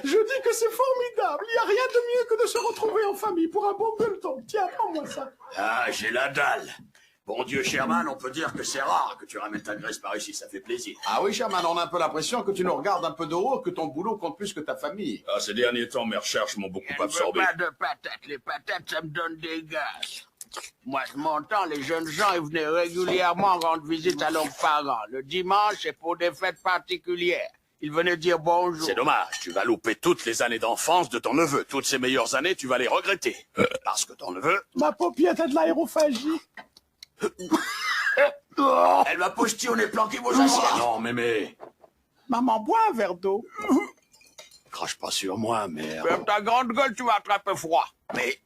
Je dis que c'est formidable. Il n'y a rien de mieux que de se retrouver en famille pour un bon gueuleton. Tiens, prends-moi ça. Ah, j'ai la dalle. Bon Dieu, Sherman, on peut dire que c'est rare que tu ramènes ta graisse par ici, ça fait plaisir. Ah oui, Sherman, on a un peu l'impression que tu nous regardes un peu de haut, que ton boulot compte plus que ta famille. Ah, ces derniers temps, mes recherches m'ont beaucoup absorbé. Pas de patates. Les patates, ça me donne des gaz. Moi, de mon temps, les jeunes gens, ils venaient régulièrement rendre visite à leurs parents. Le dimanche, c'est pour des fêtes particulières. Ils venaient dire bonjour. C'est dommage, tu vas louper toutes les années d'enfance de ton neveu. Toutes ces meilleures années, tu vas les regretter. Parce que ton neveu... Ma paupiette a de l'aérophagie. Elle m'a postillonné planqué vos assiettes. Non, mémé. Maman, bois un verre d'eau. Crache pas sur moi, merde. Ferme ta grande gueule, tu vas attraper froid. Mais...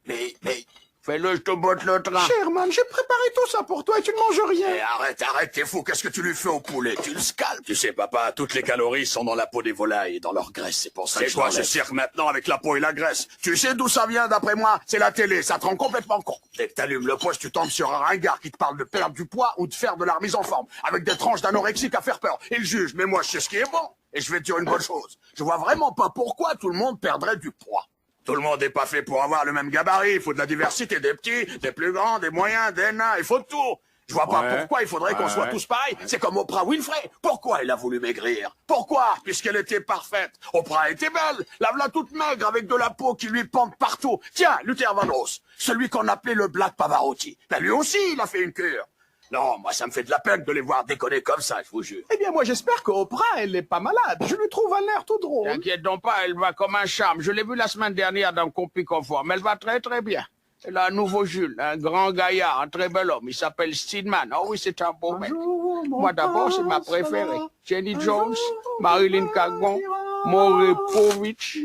Fais-le, je te botte le train. Sherman, j'ai préparé tout ça pour toi et tu ne manges rien. Eh, arrête, t'es fou, qu'est-ce que tu lui fais au poulet? Tu le scalpes? Tu sais, papa, toutes les calories sont dans la peau des volailles et dans leur graisse, c'est pour ça que je quoi ce cirque maintenant avec la peau et la graisse? Tu sais d'où ça vient, d'après moi? C'est la télé, ça te rend complètement con. Dès que t'allumes le poste, tu tombes sur un ringard qui te parle de perdre du poids ou de faire de la remise en forme, avec des tranches d'anorexique à faire peur. Il juge, mais moi je sais ce qui est bon. Et je vais te dire une bonne chose, je vois vraiment pas pourquoi tout le monde perdrait du poids. Tout le monde n'est pas fait pour avoir le même gabarit. Il faut de la diversité, des petits, des plus grands, des moyens, des nains. Il faut de tout. Je vois pas pourquoi il faudrait qu'on soit tous pareils. C'est comme Oprah Winfrey. Pourquoi elle a voulu maigrir? Pourquoi? Puisqu'elle était parfaite. Oprah était belle. La voilà toute maigre avec de la peau qui lui pend partout. Tiens, Luther Vandross, celui qu'on appelait le Black Pavarotti. Ben lui aussi, il a fait une cure. Non, moi, ça me fait de la peine de les voir déconner comme ça, je vous jure. Eh bien, moi, j'espère qu'Oprah, elle n'est pas malade. Je lui trouve un air tout drôle. T'inquiète donc pas, elle va comme un charme. Je l'ai vue la semaine dernière dans Compi Confort, mais elle va très très bien. Elle a un nouveau Jules, un grand gaillard, un très bel homme. Il s'appelle Steedman. Oh oui, c'est un beau mec. Moi d'abord, c'est ma préférée. Jenny Jones, Marilyn Cagon, Maury Povich,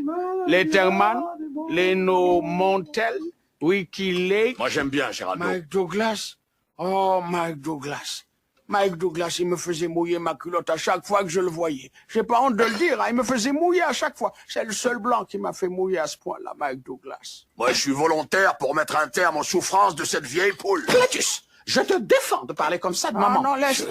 Letterman, Leno Montel, Ricky Lake. Moi, j'aime bien Géraldo. Mike Douglas. Oh, Mike Douglas. Mike Douglas, il me faisait mouiller ma culotte à chaque fois que je le voyais. J'ai pas honte de le dire, hein, il me faisait mouiller à chaque fois. C'est le seul blanc qui m'a fait mouiller à ce point-là, Mike Douglas. Moi, je suis volontaire pour mettre un terme aux souffrances de cette vieille poule. Clétus, je te défends de parler comme ça de maman. Non, laisse.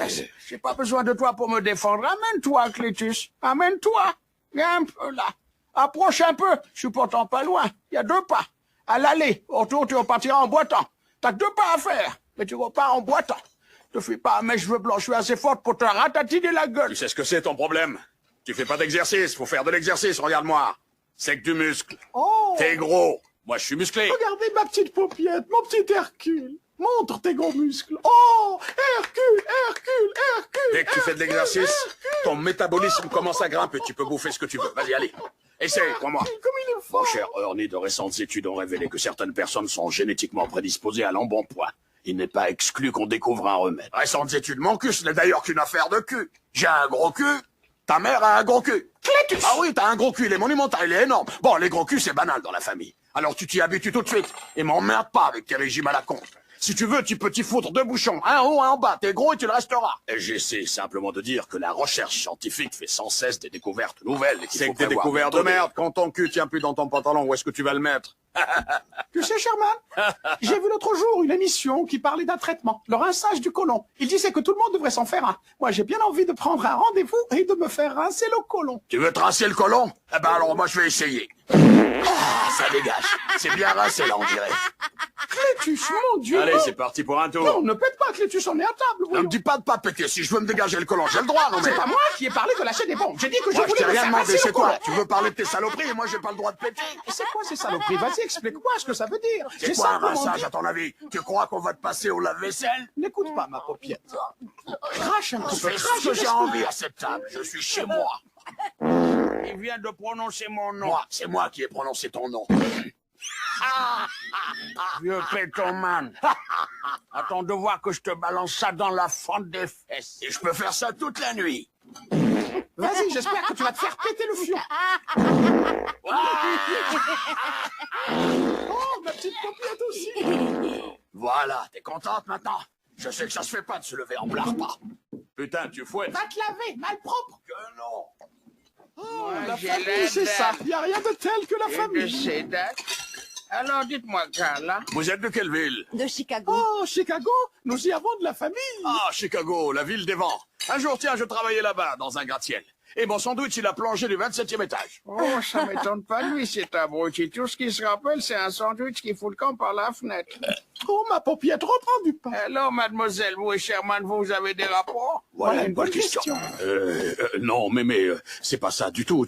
J'ai pas besoin de toi pour me défendre. Amène-toi, Clétus. Amène-toi. Viens un peu là. Approche un peu. Je suis pourtant pas loin. Il y a 2 pas. À l'aller. Autour, tu repartiras en boitant. T'as 2 pas à faire. Mais tu repars en boitant. Te fuis pas à mes cheveux blancs, je suis assez forte pour te ratatiner la gueule. Tu sais ce que c'est ton problème? Tu fais pas d'exercice, faut faire de l'exercice, regarde-moi. C'est que du muscle. Oh. T'es gros. Moi, je suis musclé. Regardez ma petite paupiette, mon petit Hercule. Montre tes gros muscles. Oh, Hercule. Dès que tu fais de l'exercice, ton métabolisme commence à grimper. Tu peux bouffer ce que tu veux. Vas-y, allez. Essaye, crois-moi. Comme il est fort. Mon cher Ernie, de récentes études ont révélé que certaines personnes sont génétiquement prédisposées à l'embonpoint. Il n'est pas exclu qu'on découvre un remède. Récentes études, mon cul, ce n'est d'ailleurs qu'une affaire de cul. J'ai un gros cul, ta mère a un gros cul. Clétus! Ah oui, t'as un gros cul, il est monumental, il est énorme. Bon, les gros culs, c'est banal dans la famille. Alors tu t'y habitues tout de suite. Et m'emmerde pas avec tes régimes à la con. Si tu veux, tu peux t'y foutre 2 bouchons, un en haut, un en bas. T'es gros et tu le resteras. Et j'essaie simplement de dire que la recherche scientifique fait sans cesse des découvertes nouvelles. C'est que des découvertes de merde. Quand ton cul tient plus dans ton pantalon, où est-ce que tu vas le mettre? Tu sais, Sherman, j'ai vu l'autre jour une émission qui parlait d'un traitement, le rinçage du côlon. Il disait que tout le monde devrait s'en faire un. Moi, j'ai bien envie de prendre un rendez-vous et de me faire rincer le côlon. Tu veux te rincer le côlon? Eh ben alors moi je vais essayer. Ah, ça dégage. C'est bien rincé là, on dirait. Clétus, mon Dieu! Allez, c'est parti pour un tour. Non, ne pète pas, Clétus, on est à table. Ne me dis pas de pas péter. Si je veux me dégager le côlon, j'ai le droit, non mais... C'est pas moi qui ai parlé de lâcher des bombes. J'ai dit que je Moi, je voulais t'ai me rien faire demandé, rincer c'est le côlon. toi. Tu veux parler de tes saloperies et moi j'ai pas le droit de péter? Et c'est quoi ces saloperies? Vas-y, explique-moi ce que ça veut dire. C'est quoi un rinçage à ton avis? Tu crois qu'on va te passer au lave-vaisselle? N'écoute pas ma paupiette. Crache un Je petit peu, fais crache. ce que j'ai envie à cette table. Je suis chez moi. Il vient de prononcer mon nom. Moi, c'est moi qui ai prononcé ton nom. Vieux pétoman. Attends de voir que je te balance ça dans la fente des fesses. Et je peux faire ça toute la nuit. Vas-y, j'espère que tu vas te faire péter le fion. Oh, ma petite paupiette aussi. Voilà, t'es contente maintenant? Je sais que ça se fait pas de se lever en plein repas. Putain, tu fouettes. Va te laver, malpropre. Que non. Oh, Ouais, la j'ai famille, c'est l'air ça. Il n'y a rien de tel que la Et de famille. ces dates. Alors, dites-moi, Carla. Vous êtes de quelle ville? De Chicago. Oh, Chicago, nous y avons de la famille. Ah, Chicago, la ville des vents. Un jour, tiens, je travaillais là-bas, dans un gratte-ciel. Et mon sandwich, il a plongé du 27e étage. Oh, ça m'étonne pas de lui, c'est abruti. Tout ce qu'il se rappelle, c'est un sandwich qui fout le camp par la fenêtre. Oh, ma paupiette, reprends du pain. Alors, mademoiselle, vous et Sherman, vous avez des rapports? Voilà une bonne question. Non, mais c'est pas ça du tout.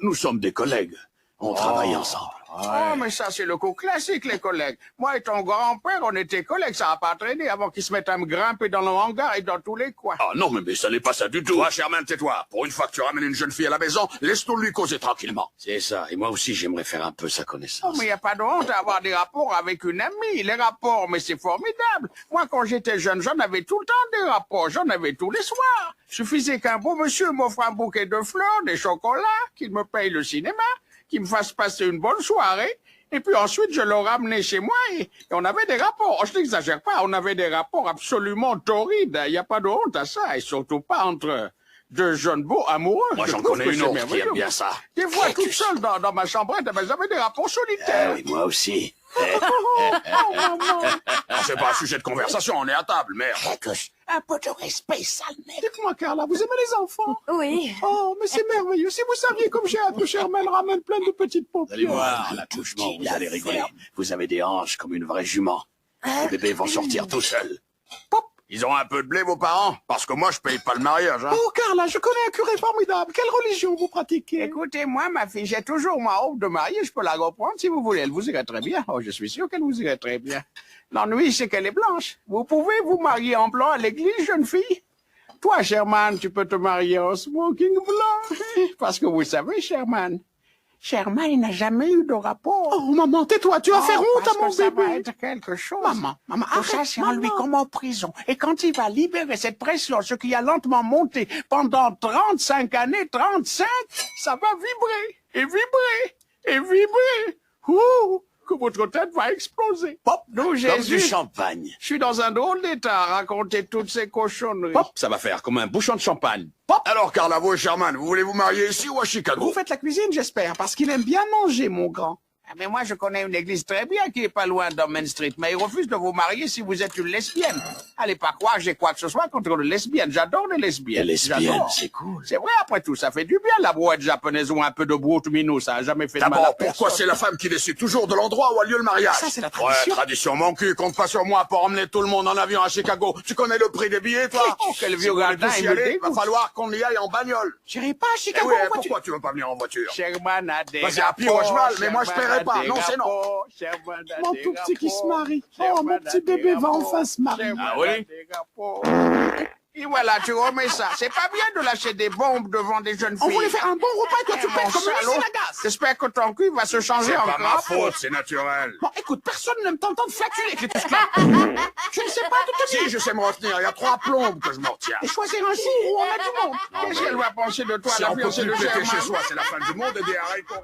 Nous sommes des collègues. On travaille ensemble. Oh, mais ça, c'est le coup classique, les collègues. Moi et ton grand-père, on était collègues, ça n'a pas traîné avant qu'ils se mettent à me grimper dans le hangar et dans tous les coins. Ah non, mais ça n'est pas ça du tout. Toi, Sherman, tais-toi. Pour une fois que tu ramènes une jeune fille à la maison, laisse-nous lui causer tranquillement. C'est ça, et moi aussi, j'aimerais faire un peu sa connaissance. Oh, mais il n'y a pas de honte à avoir des rapports avec une amie. Les rapports, mais c'est formidable. Moi, quand j'étais jeune, j'en avais tout le temps des rapports. J'en avais tous les soirs. Suffisait qu'un beau monsieur m'offre un bouquet de fleurs, des chocolats, qu'il me paye le cinéma, qu'il me fasse passer une bonne soirée. Et puis ensuite, je le ramenais chez moi et on avait des rapports. Oh, je n'exagère pas, on avait des rapports absolument torrides. Il n'y a pas de honte à ça, et surtout pas entre deux jeunes beaux amoureux. Moi, j'en connais une autre qui aime bien ça. Des fois, toute seule dans ma chambrette, j'avais des rapports solitaires. Oui, moi aussi. C'est pas un sujet de conversation, on est à table, merde. Un peu de respect, sale merde. Dites-moi, Carla, vous aimez les enfants? Oui. Oh, mais c'est merveilleux. Si vous saviez comme j'ai hâte que Sherman ramène plein de petites Vous allez paupières. voir, l'attouchement, vous allez rigoler. Vous avez des hanches comme une vraie jument. Les bébés vont sortir tout seuls. Pop! Ils ont un peu de blé, vos parents? Parce que moi, je paye pas le mariage, hein. Oh, Carla, je connais un curé formidable. Quelle religion vous pratiquez? Écoutez, moi, ma fille, j'ai toujours ma robe de mariée, je peux la reprendre si vous voulez. Elle vous irait très bien. Oh, je suis sûr qu'elle vous irait très bien. L'ennui, c'est qu'elle est blanche. Vous pouvez vous marier en blanc à l'église, jeune fille? Toi, Sherman, tu peux te marier en smoking blanc. Parce que vous savez, Sherman, il n'a jamais eu de rapport. Oh, maman, tais-toi, tu vas faire honte à mon ça va bébé. être quelque chose. Maman, Tout ça, arrête, c'est en lui maman. comme en prison. Et quand il va libérer cette pression, ce qui a lentement monté pendant 35 années, 35, ça va vibrer, et vibrer, et vibrer. Ouh, que votre tête va exploser. Pop, nous, Comme du Jésus, champagne. je suis dans un drôle d'état à raconter toutes ces cochonneries. Pop, ça va faire comme un bouchon de champagne. Pop! Alors, Carla, vous et Sherman, vous voulez vous marier ici ou à Chicago? Vous faites la cuisine, j'espère, parce qu'il aime bien manger, mon grand. Ah, mais moi, je connais une église très bien qui est pas loin dans Main Street, mais il refuse de vous marier si vous êtes une lesbienne. Allez pas croire que j'ai quoi que ce soit contre les lesbiennes. J'adore les lesbiennes. Les lesbiennes, J'adore. c'est cool. C'est vrai, après tout, ça fait du bien, la brouette japonaise ou un peu de brute minou, ça a jamais fait de mal à D'abord, personne. pourquoi c'est la femme qui décide toujours de l'endroit où a lieu le mariage? Ça, c'est la tradition. Ouais, tradition, mon cul, compte pas sur moi pour emmener tout le monde en avion à Chicago. Tu connais le prix des billets, toi? Oh, quel vieux Si vous voulez gardin, tous y il me aller, va dégoûte. falloir qu'on y aille en bagnole. J'irai pas à Eh Chicago oui, en voiture. pourquoi tu veux pas venir en voiture? Sherman a des Vas-y, à pied ou à rapports, cheval, mais moi, je Sherman paierai a pas. des Non, c'est non. rapports, Sherman a Mon des tout petit qui se rapports, marie. Oh, Sherman mon a petit des bébé va rapports, enfin se marier. Sherman Ah oui? a des rapports. Et voilà, tu remets ça. C'est pas bien de lâcher des bombes devant des jeunes filles. On voulait faire un bon repas et toi tu Eh, pètes mon comme une salaud. usine à gaz. J'espère que ton cul va se changer C'est en pas ma crapaud. faute, c'est naturel. Bon, écoute, personne n'aime t'entendre flatuler avec les testicles. Tu ne sais pas tout te Si, je sais me retenir. Il y a 3 plombes que je me retiens. et choisir un jour où on a du monde. Qu'est-ce qu'elle va penser de toi, Si la on peut fiancée plus de péter Sherman? chez soi, c'est la fin du monde et des haricots.